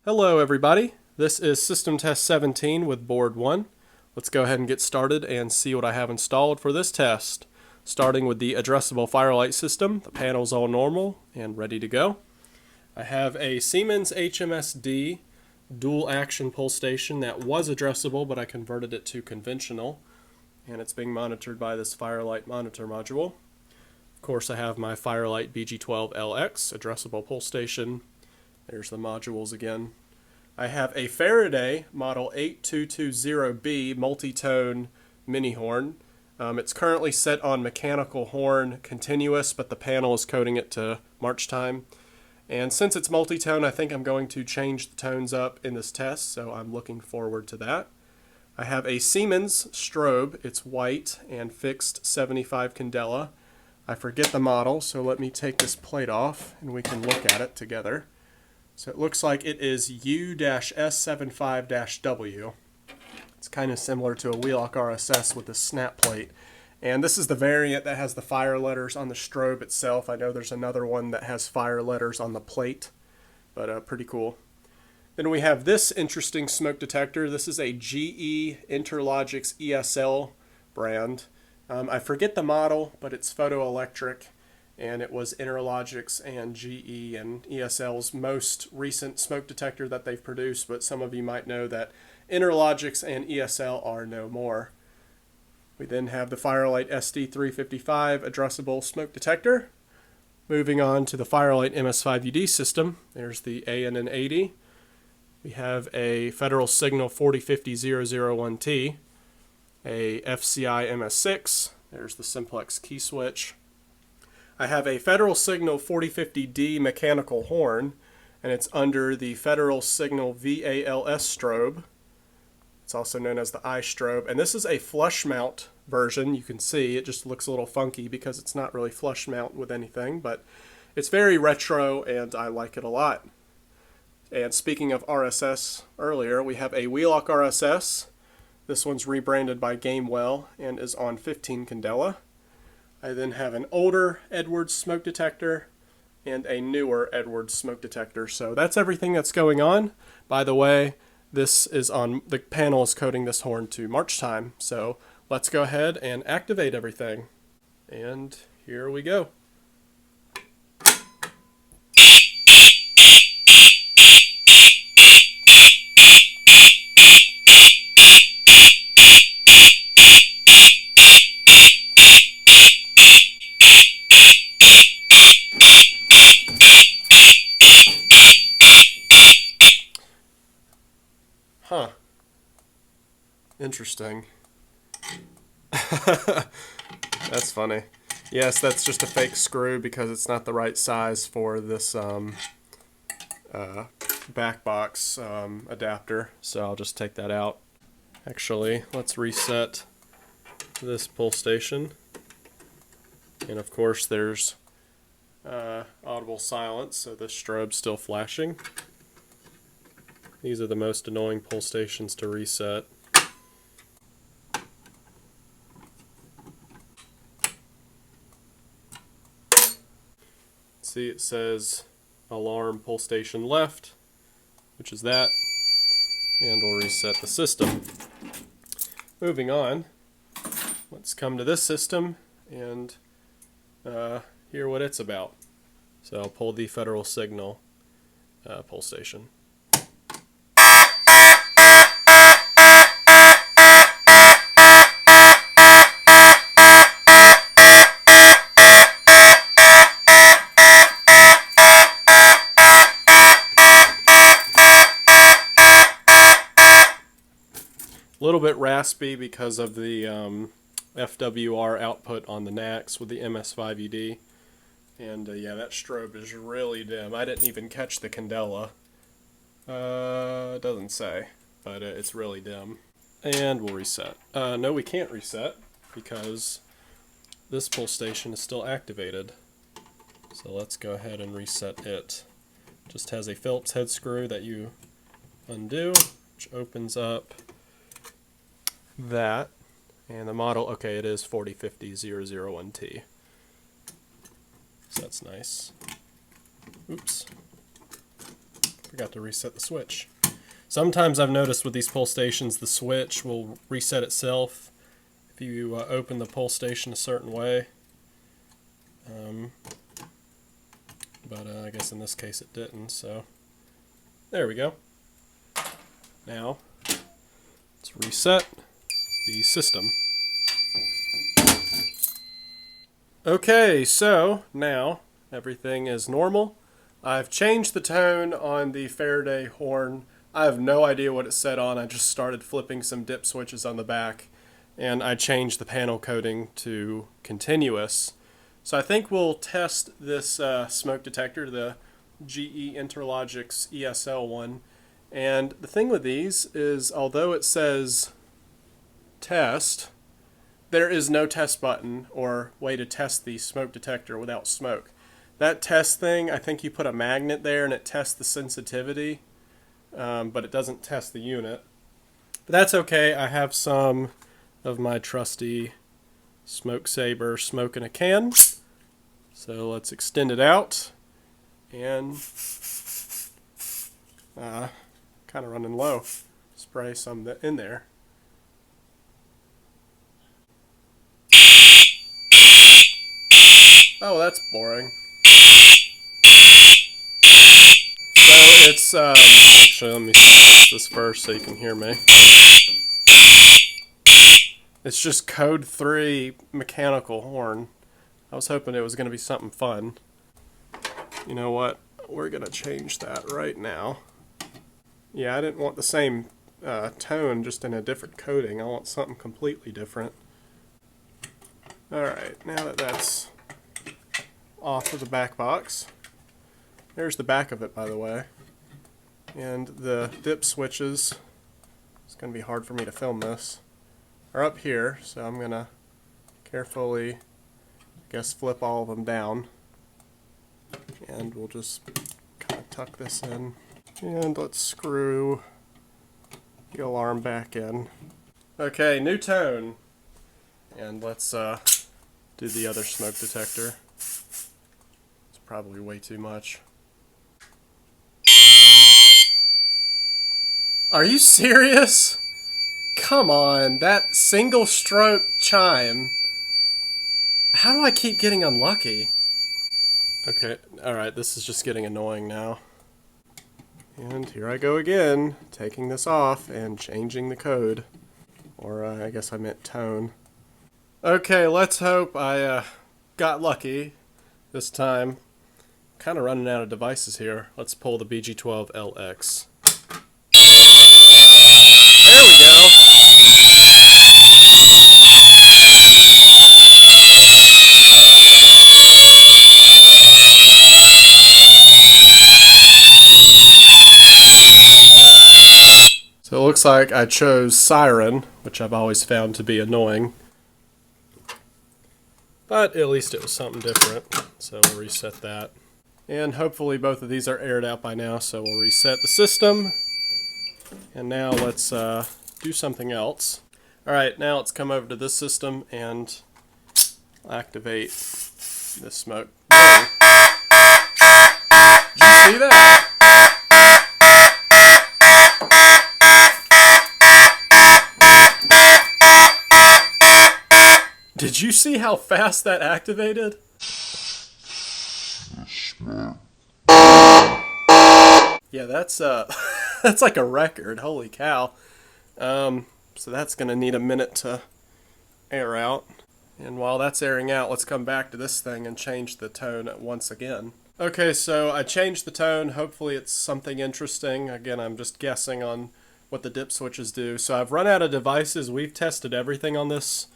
Hello everybody, this is System Test 17 with Board 1. Let's go ahead and get started and see what I have installed for this test. Starting with the addressable firelight system, the panel's all normal and ready to go. I have a Siemens HMSD dual action pull station that was addressable, but I converted it to conventional, and it's being monitored by this Firelight monitor module. Of course, I have my Firelight BG12LX addressable pull station. There's the modules again. I have a Faraday Model 8220B multi-tone mini horn. It's currently set on mechanical horn continuous, but the panel is coding it to March time. And since it's multi-tone, I think I'm going to change the tones up in this test, so I'm looking forward to that. I have a Siemens strobe. It's white and fixed 75 candela. I forget the model, so let me take this plate off and we can look at it together. So it looks like it is U-S75-W. It's kind of similar to a Wheelock RSS with a snap plate. And this is the variant that has the fire letters on the strobe itself. I know there's another one that has fire letters on the plate, but pretty cool. Then we have this interesting smoke detector. This is a GE Interlogix ESL brand. I forget the model, but it's photoelectric, and it was Interlogix and GE and ESL's most recent smoke detector that they've produced, but some of you might know that Interlogix and ESL are no more. We then have the Firelight SD355 addressable smoke detector. Moving on to the Firelight MS5UD system, there's the ANN80. We have a Federal Signal 4050-001T, a FCI MS6, there's the simplex key switch. I have a Federal Signal 4050D mechanical horn, and it's under the Federal Signal VALS strobe. It's also known as the iStrobe, and this is a flush mount version. You can see it just looks a little funky because it's not really flush mount with anything, but it's very retro and I like it a lot. And speaking of RSS earlier, we have a Wheelock RSS. This one's rebranded by Gamewell and is on 15 candela. I then have an older Edwards smoke detector and a newer Edwards smoke detector. So that's everything that's going on. By the way, the panel is coding this horn to March time. So let's go ahead and activate everything. And here we go. Huh. Interesting. That's funny. Yes, that's just a fake screw because it's not the right size for this back box adapter. So I'll just take that out. Actually, let's reset this pull station. And of course there's audible silence, so this strobe's still flashing. These are the most annoying pull stations to reset. See, it says alarm pull station left, which is that, and we'll reset the system. Moving on, let's come to this system and hear what it's about. So I'll pull the Federal Signal pull station. A little bit raspy because of the FWR output on the NACS with the MS5UD. And yeah, that strobe is really dim. I didn't even catch the candela. It doesn't say, but it's really dim. And we'll reset. No, we can't reset because this pull station is still activated. So let's go ahead and reset it. Just has a Phillips head screw that you undo, which opens up that, and the model, okay, it is 4050-001T. So that's nice. Oops. Forgot to reset the switch. Sometimes I've noticed with these pull stations, the switch will reset itself if you open the pull station a certain way. But I guess in this case it didn't, so there we go. Now, let's reset the system. Okay, so now everything is normal. I've changed the tone on the Faraday horn. I have no idea what it's set on. I just started flipping some dip switches on the back, and I changed the panel coding to continuous. So I think we'll test this smoke detector, the GE Interlogix ESL one. And the thing with these is, although it says test, there is no test button or way to test the smoke detector without smoke. That test thing, I think you put a magnet there and it tests the sensitivity, but it doesn't test the unit. But that's okay. I have some of my trusty Smoke Saber smoke in a can. So let's extend it out and kind of running low. Spray some in there. Oh, that's boring. So it's, actually let me stop this first so you can hear me. It's just code 3 mechanical horn. I was hoping it was going to be something fun. You know what? We're going to change that right now. Yeah, I didn't want the same tone, just in a different coding. I want something completely different. Alright, now that that's off of the back box. There's the back of it, by the way. And the dip switches, it's going to be hard for me to film this, are up here, so I'm going to carefully, I guess, flip all of them down. And we'll just kind of tuck this in. And let's screw the alarm back in. Okay, new tone. And let's do the other smoke detector. It's probably way too much. Are you serious? Come on, that single stroke chime. How do I keep getting unlucky? Okay, alright, this is just getting annoying now. And here I go again, taking this off and changing the code. Or I guess I meant tone. Okay, let's hope I got lucky this time. Kind of running out of devices here. Let's pull the BG12LX. There we go. So it looks like I chose Siren, which I've always found to be annoying. But at least it was something different, so we'll reset that. And hopefully both of these are aired out by now, so we'll reset the system. And now let's do something else. Alright, now let's come over to this system and activate this smoke. Boom. Did you see that? Did you see how fast that activated? Yeah, that's that's like a record. Holy cow. So that's gonna need a minute to air out. And while that's airing out, let's come back to this thing and change the tone once again. Okay, so I changed the tone. Hopefully it's something interesting. Again, I'm just guessing on what the dip switches do. So I've run out of devices. We've tested everything on this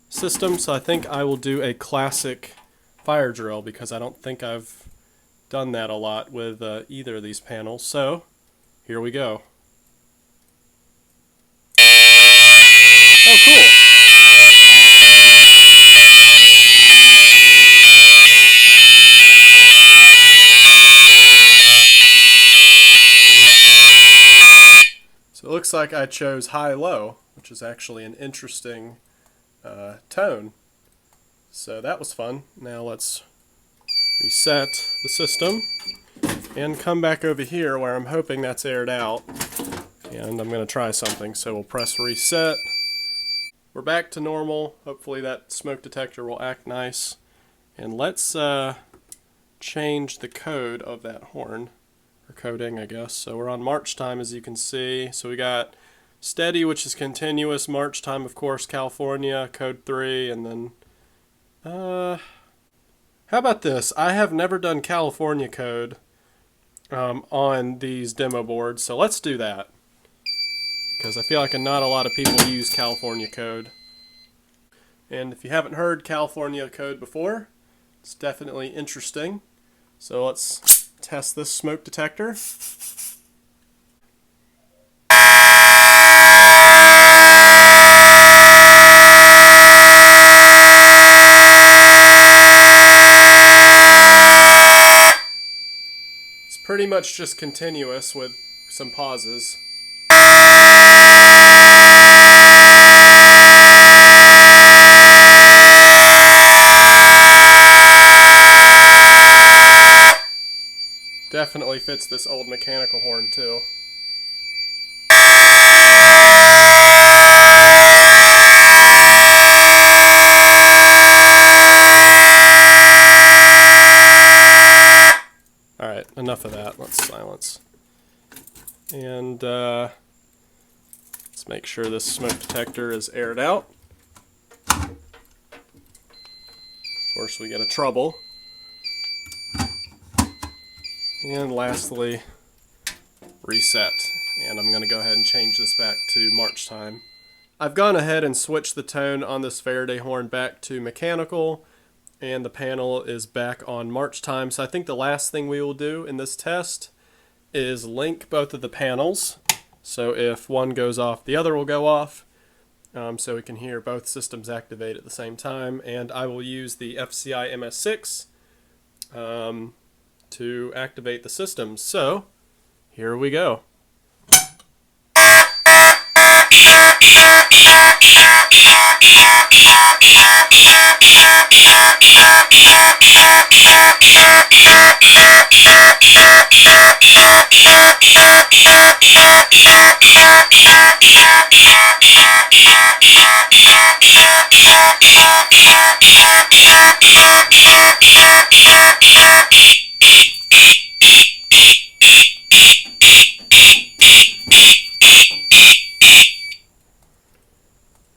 system, so I think I will do a classic fire drill because I don't think I've done that a lot with either of these panels. So here we go. Oh, cool. So it looks like I chose high-low, which is actually an interesting tone. So that was fun. Now let's reset the system. and come back over here where I'm hoping that's aired out, and I'm going to try something. So we'll press reset. We're back to normal. Hopefully that smoke detector will act nice. And let's change the code of that horn, or coding, I guess. So we're on march time, as you can see. So we got steady, which is continuous. March time, of course, California, code 3, and then how about this? I have never done California code on these demo boards, so let's do that, because I feel like not a lot of people use California code. And if you haven't heard California code before, it's definitely interesting. So let's test this smoke detector. It's pretty much just continuous with some pauses. Definitely fits this old mechanical horn too. Alright, enough of that. Let's silence. And let's make sure this smoke detector is aired out. Of course, we get a trouble. And lastly, reset. And I'm going to go ahead and change this back to march time. I've gone ahead and switched the tone on this Faraday horn back to mechanical, and the panel is back on march time. So I think the last thing we will do in this test is link both of the panels. So if one goes off, the other will go off, so we can hear both systems activate at the same time. And I will use the FCI MS6 to activate the systems. So here we go.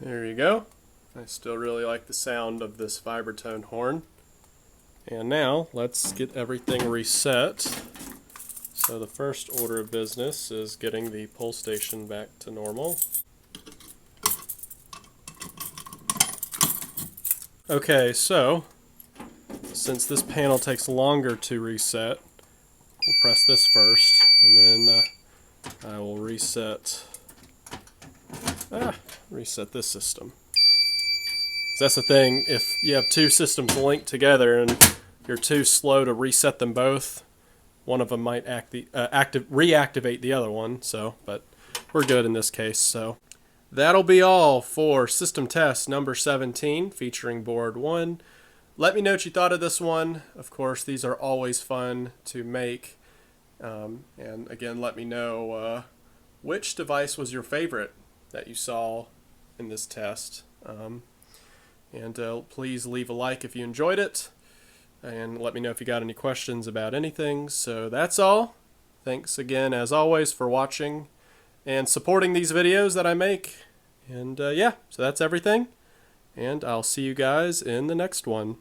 There you go. I still really like the sound of this Vibratone horn. And now let's get everything reset. So the first order of business is getting the pull station back to normal. Okay, so since this panel takes longer to reset, we'll press this first, and then I will reset this system. So that's the thing, if you have two systems linked together and you're too slow to reset them both, one of them might reactivate the other one. So, but we're good in this case. So that'll be all for system test number 17 featuring board 1. Let me know what you thought of this one. Of course, these are always fun to make. And again, let me know which device was your favorite that you saw in this test. Please leave a like if you enjoyed it, and let me know if you got any questions about anything. So that's all. Thanks again, as always, for watching and supporting these videos that I make. And yeah, so that's everything, and I'll see you guys in the next one.